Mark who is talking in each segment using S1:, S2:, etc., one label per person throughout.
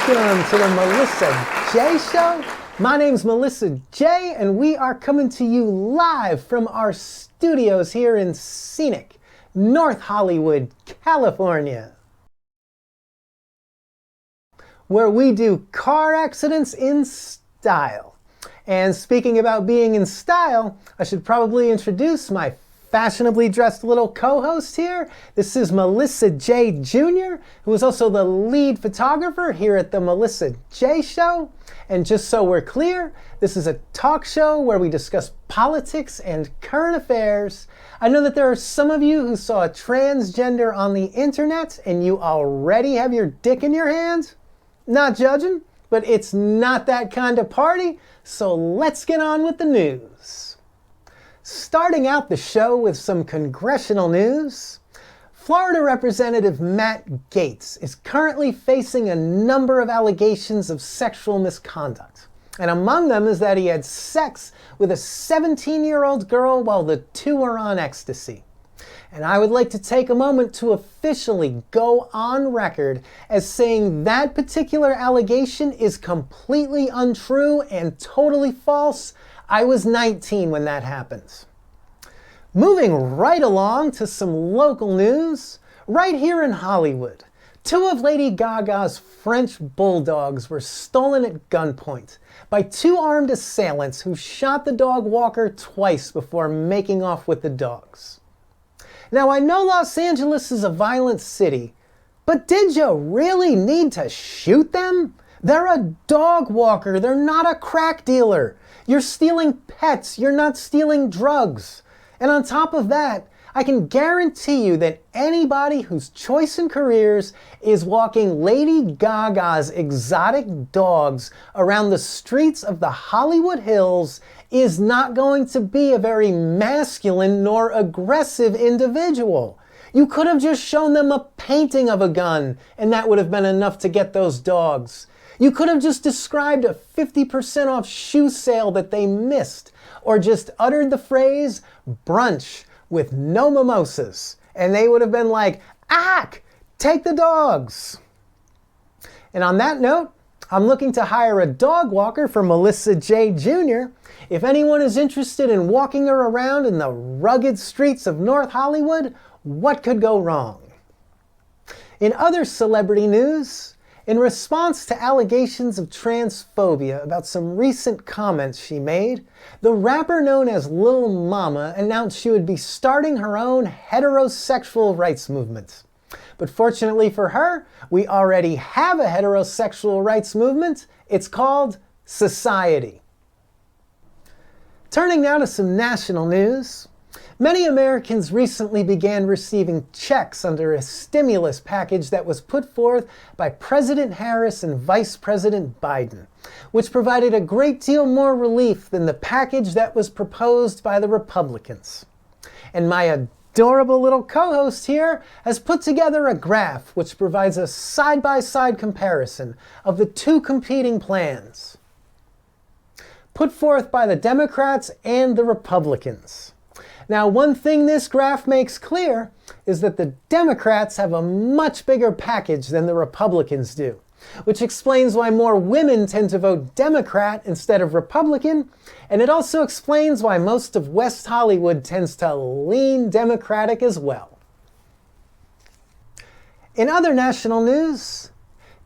S1: Welcome to the Melissa J Show. My name's Melissa J, and we are coming to you live from our studios here in scenic North Hollywood, California, where we do car accidents in style. And speaking about being in style, I should probably introduce my fashionably dressed little co-host here. This is Melissa J. Jr., who is also the lead photographer here at the Melissa J. Show. And just so we're clear, this is a talk show where we discuss politics and current affairs. I know that there are some of you who saw a transgender on the internet and you already have your dick in your hand. Not judging, but it's not that kind of party, so let's get on with the news. Starting out the show with some congressional news, Florida Representative Matt Gaetz is currently facing a number of allegations of sexual misconduct. And among them is that he had sex with a 17-year-old girl while the two were on ecstasy. And I would like to take a moment to officially go on record as saying that particular allegation is completely untrue and totally false. I was 19 when that happened. Moving right along to some local news, right here in Hollywood, two of Lady Gaga's French bulldogs were stolen at gunpoint by two armed assailants who shot the dog walker twice before making off with the dogs. Now, I know Los Angeles is a violent city, but did you really need to shoot them? They're a dog walker. They're not a crack dealer. You're stealing pets. You're not stealing drugs. And on top of that, I can guarantee you that anybody whose choice in careers is walking Lady Gaga's exotic dogs around the streets of the Hollywood Hills is not going to be a very masculine nor aggressive individual. You could have just shown them a painting of a gun, and that would have been enough to get those dogs. You could have just described a 50% off shoe sale that they missed, or just uttered the phrase, brunch with no mimosas, and they would have been like, "Ack, take the dogs." And on that note, I'm looking to hire a dog walker for Melissa J. Jr. If anyone is interested in walking her around in the rugged streets of North Hollywood, what could go wrong? In other celebrity news, in response to allegations of transphobia about some recent comments she made, the rapper known as Lil Mama announced she would be starting her own heterosexual rights movement. But fortunately for her, we already have a heterosexual rights movement. It's called Society. Turning now to some national news. Many Americans recently began receiving checks under a stimulus package that was put forth by President Harris and Vice President Biden, which provided a great deal more relief than the package that was proposed by the Republicans. And my adorable little co-host here has put together a graph which provides a side-by-side comparison of the two competing plans put forth by the Democrats and the Republicans. Now, one thing this graph makes clear is that the Democrats have a much bigger package than the Republicans do, which explains why more women tend to vote Democrat instead of Republican, and it also explains why most of West Hollywood tends to lean Democratic as well. In other national news,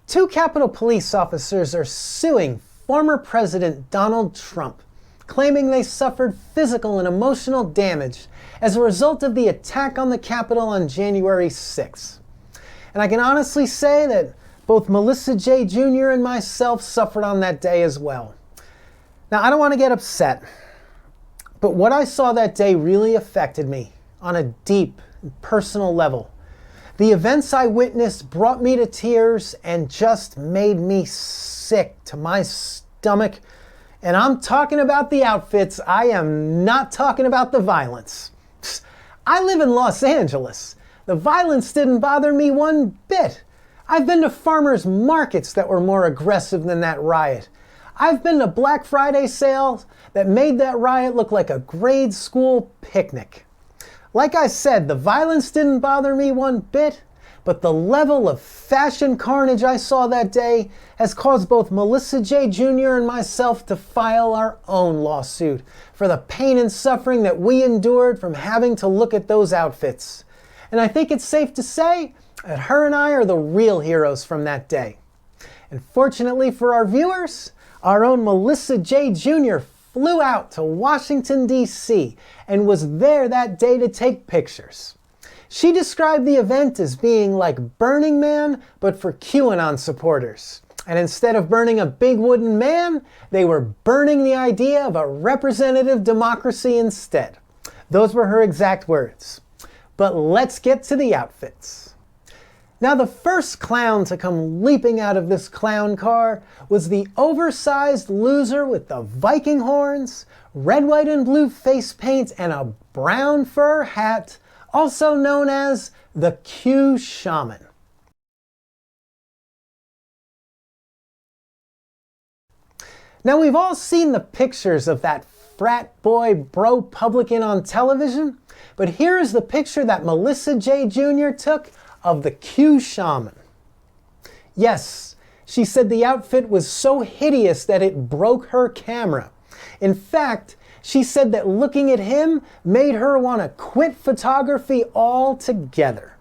S1: two Capitol Police officers are suing former President Donald Trump, claiming they suffered physical and emotional damage as a result of the attack on the Capitol on January 6th. And I can honestly say that both Melissa J. Jr. and myself suffered on that day as well. Now, I don't want to get upset, but what I saw that day really affected me on a deep and personal level. The events I witnessed brought me to tears and just made me sick to my stomach. And I'm talking about the outfits. I am not talking about the violence. I live in Los Angeles. The violence didn't bother me one bit. I've been to farmers markets that were more aggressive than that riot. I've been to Black Friday sales that made that riot look like a grade school picnic. Like I said, the violence didn't bother me one bit, But the level of fashion carnage I saw that day has caused both Melissa J. Jr. and myself to file our own lawsuit for the pain and suffering that we endured from having to look at those outfits. And I think it's safe to say that her and I are the real heroes from that day. And fortunately for our viewers, our own Melissa J. Jr. flew out to Washington, D.C. and was there that day to take pictures. She described the event as being like Burning Man, but for QAnon supporters. And instead of burning a big wooden man, they were burning the idea of a representative democracy instead. Those were her exact words. But let's get to the outfits. Now, the first clown to come leaping out of this clown car was the oversized loser with the Viking horns, red, white, and blue face paint, and a brown fur hat, also known as the Q Shaman. Now, we've all seen the pictures of that frat boy bro-publican on television, but here is the picture that Melissa J. Jr. took of the Q Shaman. Yes, she said the outfit was so hideous that it broke her camera. In fact, she said that looking at him made her want to quit photography altogether.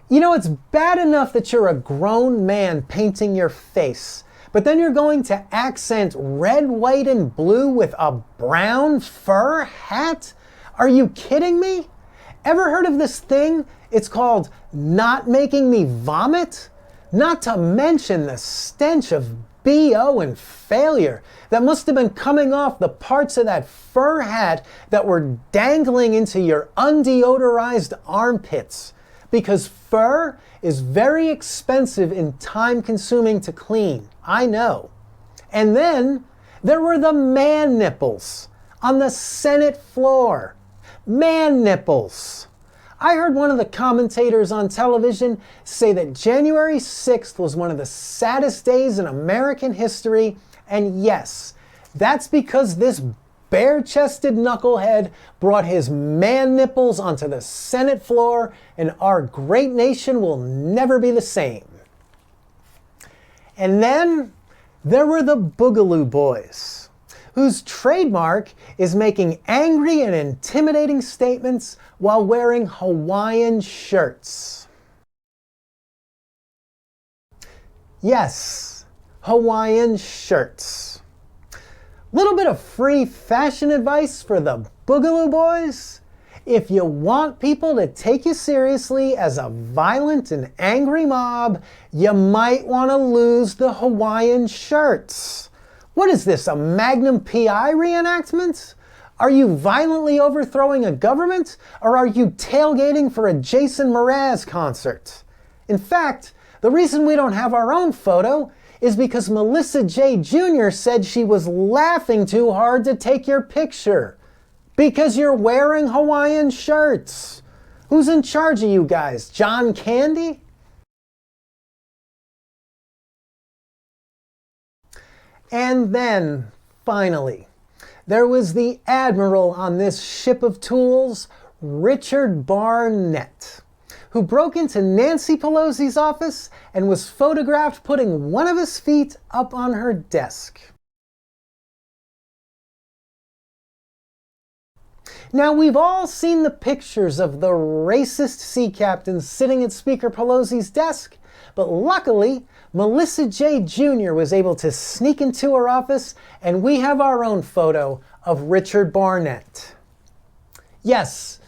S1: You know, it's bad enough that you're a grown man painting your face, but then you're going to accent red, white, and blue with a brown fur hat? Are you kidding me? Ever heard of this thing? It's called not making me vomit? Not to mention the stench of BO and failure that must have been coming off the parts of that fur hat that were dangling into your undeodorized armpits. Because fur is very expensive and time-consuming to clean. I know. And then there were the man nipples on the Senate floor. Man nipples. I heard one of the commentators on television say that January 6th was one of the saddest days in American history, and yes, that's because this bare-chested knucklehead brought his man nipples onto the Senate floor, and our great nation will never be the same. And then there were the Boogaloo Boys, whose trademark is making angry and intimidating statements while wearing Hawaiian shirts. Yes, Hawaiian shirts. Little bit of free fashion advice for the Boogaloo Boys. If you want people to take you seriously as a violent and angry mob, you might want to lose the Hawaiian shirts. What is this, a Magnum PI reenactment? Are you violently overthrowing a government, or are you tailgating for a Jason Mraz concert? In fact, the reason we don't have our own photo is because Melissa J. Jr. said she was laughing too hard to take your picture. Because you're wearing Hawaiian shirts. Who's in charge of you guys? John Candy? And then, finally, there was the admiral on this ship of tools, Richard Barnett, who broke into Nancy Pelosi's office and was photographed putting one of his feet up on her desk. Now, we've all seen the pictures of the racist sea captain sitting at Speaker Pelosi's desk, but luckily, Melissa J. Jr. was able to sneak into her office, and we have our own photo of Richard Barnett. Yes,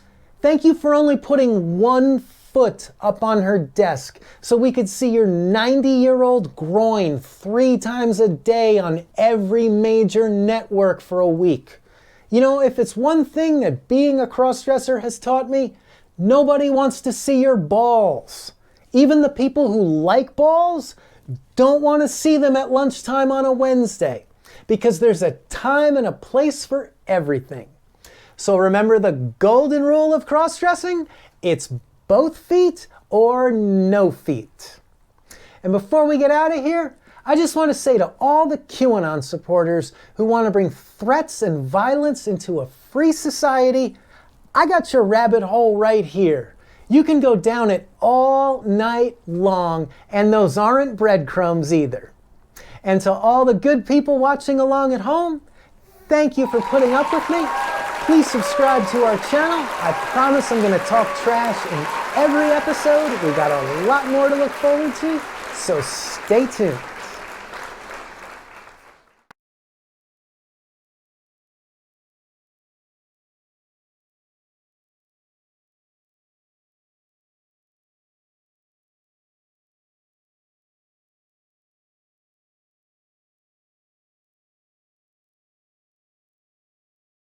S1: thank you for only putting 1 foot up on her desk so we could see your 90-year-old groin 3 times a day on every major network for a week. You know, if it's one thing that being a crossdresser has taught me, nobody wants to see your balls. Even the people who like balls don't want to see them at lunchtime on a Wednesday, because there's a time and a place for everything. So remember the golden rule of crossdressing? It's both feet or no feet. And before we get out of here, I just want to say to all the QAnon supporters who want to bring threats and violence into a free society, I got your rabbit hole right here. You can go down it all night long, and those aren't breadcrumbs either. And to all the good people watching along at home, thank you for putting up with me. Please subscribe to our channel. I promise I'm going to talk trash in every episode. We got a lot more to look forward to, so stay tuned.